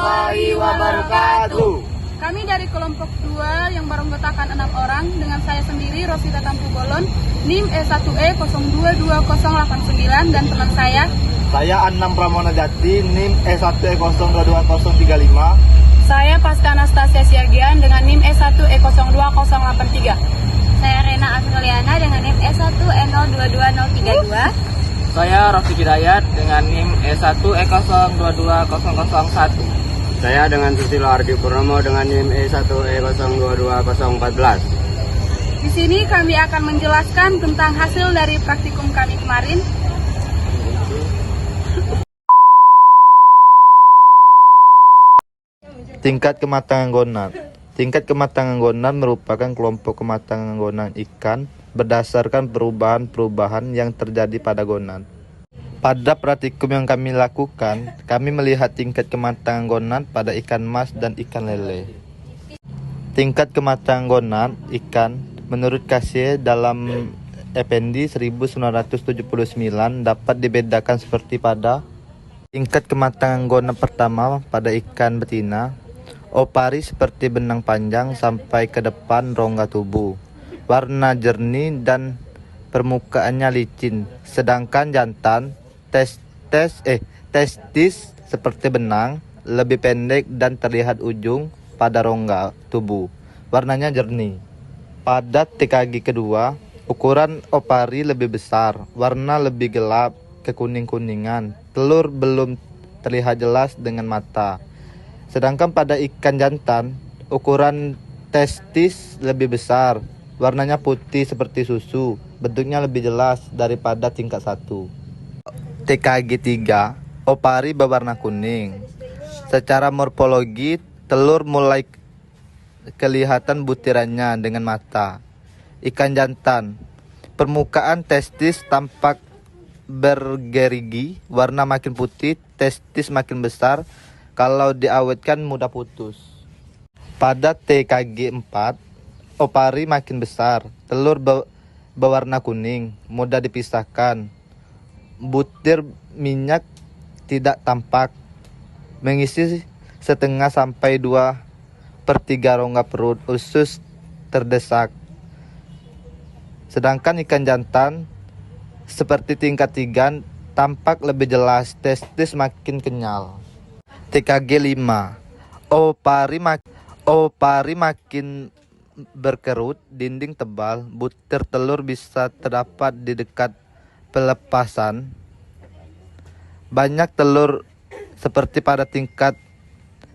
warahmatullahi wabarakatuh. Kami dari kelompok 2 yang beranggotakan 6 orang dengan saya sendiri Rosita Tampu Bolon, NIM E1E022089 dan teman saya Anam Pramona Jati, NIM E1E022035. Saya Pasca Anastasia Siagian dengan NIM E1E02083. Saya Rena Afriliana dengan NIM E1E022032. Saya Rafiq Hidayat dengan NIM E1E022001. Saya dengan Susilo Ardi Purnomo dengan NIM E1E022014. Di sini kami akan menjelaskan tentang hasil dari praktikum kami kemarin. Tingkat kematangan gonan. Tingkat kematangan gonan merupakan kelompok kematangan gonan ikan berdasarkan perubahan-perubahan yang terjadi pada gonan. Pada praktikum yang kami lakukan, kami melihat tingkat kematangan gonan pada ikan mas dan ikan lele. Tingkat kematangan gonan ikan menurut Kasih dalam Effendi 1979 dapat dibedakan seperti pada tingkat kematangan gonan pertama pada ikan betina, opari seperti benang panjang sampai ke depan rongga tubuh, warna jernih dan permukaannya licin, sedangkan jantan testis seperti benang, lebih pendek dan terlihat ujung pada rongga tubuh, warnanya jernih. Pada TKG kedua, ukuran opari lebih besar, warna lebih gelap, kekuning-kuningan, telur belum terlihat jelas dengan mata. Sedangkan pada ikan jantan, ukuran testis lebih besar, warnanya putih seperti susu, bentuknya lebih jelas daripada tingkat 1. TKG 3, opari berwarna kuning. Secara morfologi, telur mulai kelihatan butirannya dengan mata. Ikan jantan, permukaan testis tampak bergerigi, warna makin putih, testis makin besar, kalau diawetkan mudah putus. Pada TKG 4, opari makin besar, telur berwarna kuning, mudah dipisahkan. Butir minyak tidak tampak, mengisi setengah sampai 2/3 rongga perut, usus terdesak. Sedangkan ikan jantan seperti tingkat 3 tampak lebih jelas, testis makin kenyal. TKG 5, opari makin berkerut, dinding tebal, butir telur bisa terdapat di dekat pelepasan. Banyak telur seperti pada tingkat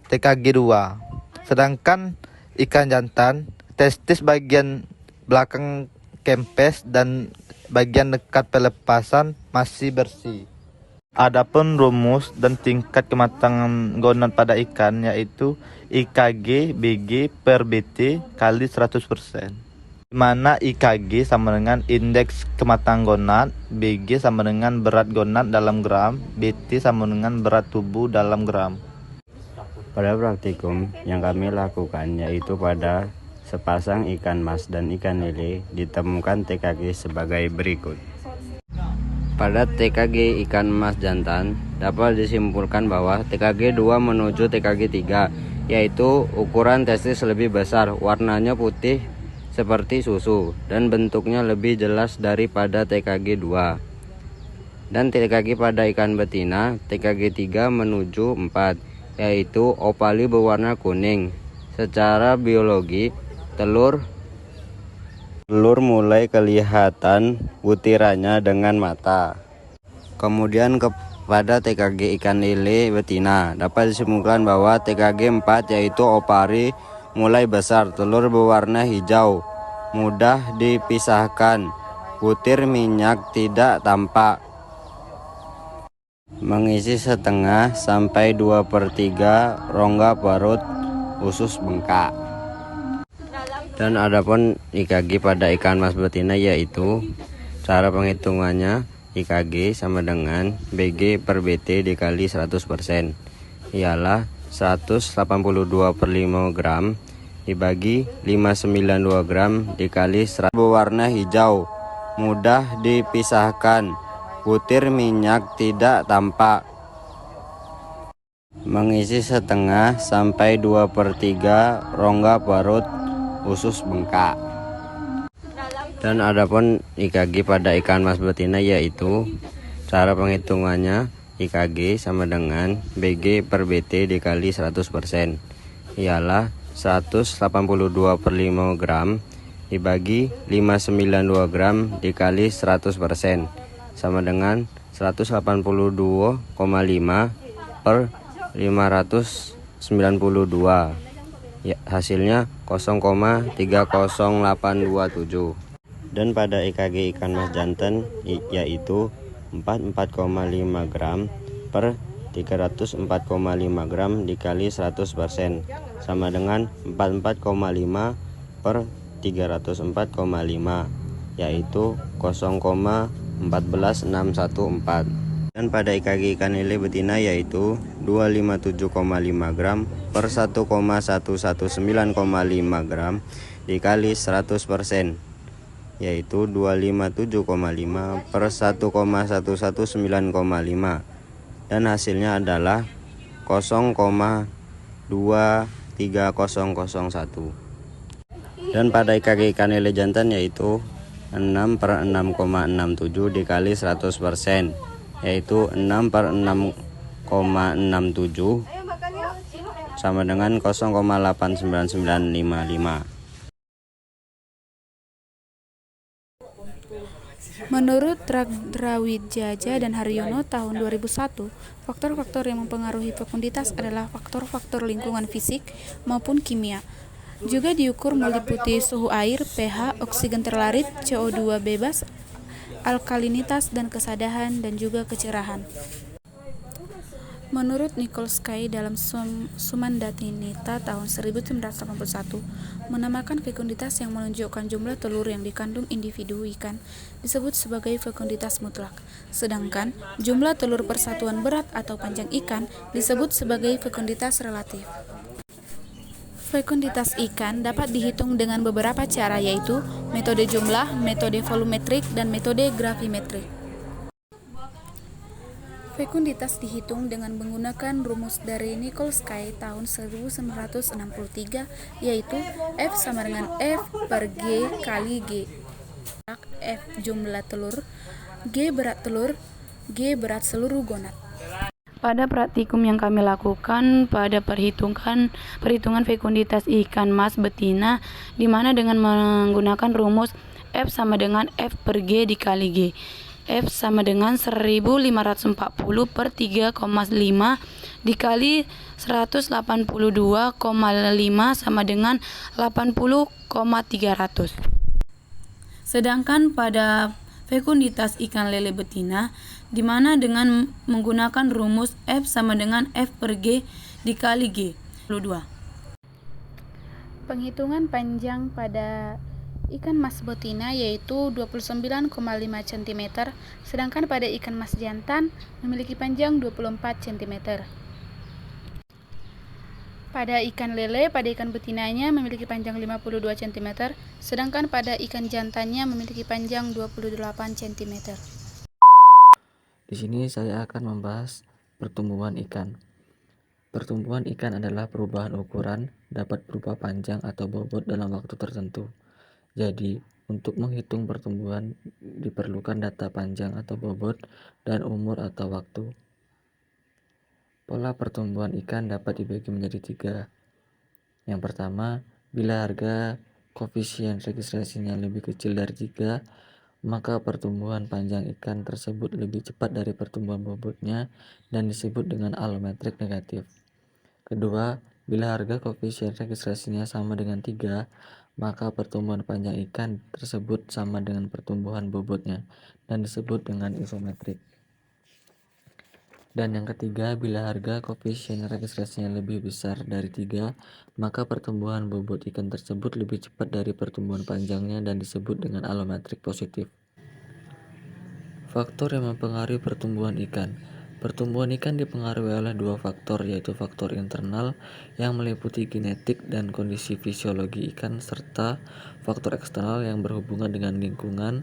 TKG 2. Sedangkan ikan jantan, testis bagian belakang kempes dan bagian dekat pelepasan masih bersih. Adapun rumus dan tingkat kematangan gonan pada ikan yaitu IKG BG per BT kali 100%. Di mana IKG sama dengan indeks kematangan gonan, BG sama dengan berat gonan dalam gram, BT sama dengan berat tubuh dalam gram. Pada praktikum yang kami lakukan yaitu pada sepasang ikan mas dan ikan lele ditemukan TKG sebagai berikut. Pada TKG ikan mas jantan dapat disimpulkan bahwa TKG 2 menuju TKG 3 yaitu ukuran testis lebih besar, warnanya putih seperti susu dan bentuknya lebih jelas daripada TKG 2. Dan TKG pada ikan betina TKG 3 menuju 4 yaitu opali berwarna kuning. Secara biologi telur mulai kelihatan butirannya dengan mata. Kemudian kepada TKG ikan lele betina dapat disimpulkan bahwa TKG 4 yaitu opari mulai besar, telur berwarna hijau, mudah dipisahkan, butir minyak tidak tampak, mengisi setengah sampai 2/3 rongga perut, usus bengkak. Dan adapun IKG pada ikan mas betina yaitu cara penghitungannya IKG sama dengan BG per BT dikali 100%, ialah 182/5 gram dibagi 592 gram dikali 100. Berwarna hijau, mudah dipisahkan, butir minyak tidak tampak, mengisi setengah sampai 2/3 rongga perut usus bengkak. Dan adapun IKG pada ikan mas betina yaitu cara penghitungannya IKG sama dengan BG per BT dikali 100%, ialah 182/5 gram dibagi 592 gram dikali 100% sama dengan 182,5 per 592, ya, hasilnya 0,30827. Dan pada IKG ikan mas jantan yaitu 44,5 gram per 304,5 gram dikali 100% sama dengan 44,5 per 304,5, yaitu 0,14614. Dan pada IKG ikan lele betina yaitu 257,5 gram per 1,119,5 gram dikali 100%, yaitu 257,5 per 1,119,5, dan hasilnya adalah 0,23001. Dan pada IKG ikan lele jantan yaitu 6/6,67 dikali 100%, yaitu 6/6,67 sama dengan 0,89955. Menurut Drawijaya dan Haryono tahun 2001, faktor-faktor yang mempengaruhi fekunditas adalah faktor-faktor lingkungan fisik maupun kimia. Juga diukur meliputi suhu air, pH, oksigen terlarut, CO2 bebas, alkalinitas dan kesadahan dan juga kecerahan. Menurut Nikolsky dalam Sumandatinita tahun 1981, menamakan fekunditas yang menunjukkan jumlah telur yang dikandung individu ikan disebut sebagai fekunditas mutlak, sedangkan jumlah telur persatuan berat atau panjang ikan disebut sebagai fekunditas relatif. Fekunditas ikan dapat dihitung dengan beberapa cara, yaitu metode jumlah, metode volumetrik, dan metode gravimetrik. Fekunditas dihitung dengan menggunakan rumus dari Nikolsky tahun 1963, yaitu F sama dengan F per G kali G. F jumlah telur, G berat telur, G berat seluruh gonad. Pada praktikum yang kami lakukan pada perhitungan fekunditas ikan mas betina, di mana dengan menggunakan rumus F sama dengan F per G dikali G. F sama dengan 1540 per 3,5 dikali 182,5 sama dengan 80,300. Sedangkan pada fekunditas ikan lele betina, di mana dengan menggunakan rumus F sama dengan F per G dikali G. 2. Penghitungan panjang pada ikan mas betina yaitu 29,5 cm, sedangkan pada ikan mas jantan memiliki panjang 24 cm. Pada ikan lele, pada ikan betinanya memiliki panjang 52 cm, sedangkan pada ikan jantannya memiliki panjang 28 cm. Di sini saya akan membahas pertumbuhan ikan. Pertumbuhan ikan adalah perubahan ukuran, dapat berupa panjang atau bobot dalam waktu tertentu. Jadi, untuk menghitung pertumbuhan diperlukan data panjang atau bobot dan umur atau waktu. Pola pertumbuhan ikan dapat dibagi menjadi 3. Yang pertama, bila harga koefisien registrasinya lebih kecil dari 3, maka pertumbuhan panjang ikan tersebut lebih cepat dari pertumbuhan bobotnya dan disebut dengan alometrik negatif. Kedua, bila harga koefisien registrasinya sama dengan 3, maka pertumbuhan panjang ikan tersebut sama dengan pertumbuhan bobotnya dan disebut dengan isometrik. Dan yang ketiga, bila harga koefisien registrasinya lebih besar dari 3, maka pertumbuhan bobot ikan tersebut lebih cepat dari pertumbuhan panjangnya dan disebut dengan alometrik positif. Faktor yang mempengaruhi pertumbuhan ikan. Pertumbuhan ikan dipengaruhi oleh 2 faktor, yaitu faktor internal yang meliputi genetik dan kondisi fisiologi ikan, serta faktor eksternal yang berhubungan dengan lingkungan.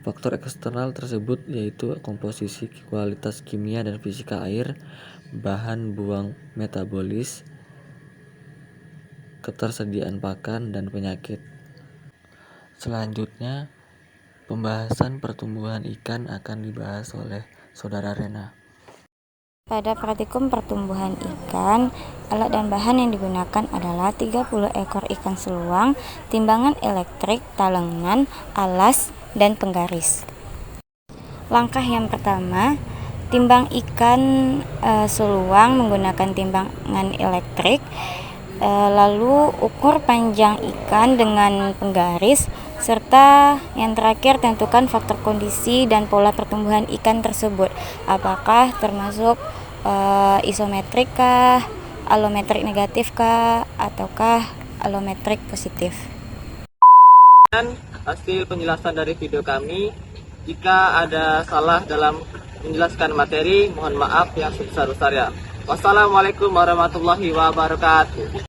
Faktor eksternal tersebut yaitu komposisi, kualitas kimia dan fisika air, bahan buang metabolis, ketersediaan pakan, dan penyakit. Selanjutnya, pembahasan pertumbuhan ikan akan dibahas oleh Saudara Rena. Pada praktikum pertumbuhan ikan, alat dan bahan yang digunakan adalah 30 ekor ikan seluang, timbangan elektrik, talengan, alas, dan penggaris. Langkah yang pertama, timbang ikan seluang menggunakan timbangan elektrik, lalu ukur panjang ikan dengan penggaris, serta yang terakhir tentukan faktor kondisi dan pola pertumbuhan ikan tersebut, apakah termasuk isometrik kah, alometrik negatif kah, ataukah alometrik positif. Hasil penjelasan dari video kami. Jika ada salah dalam menjelaskan materi, mohon maaf yang sebesar-besarnya. Wassalamualaikum warahmatullahi wabarakatuh.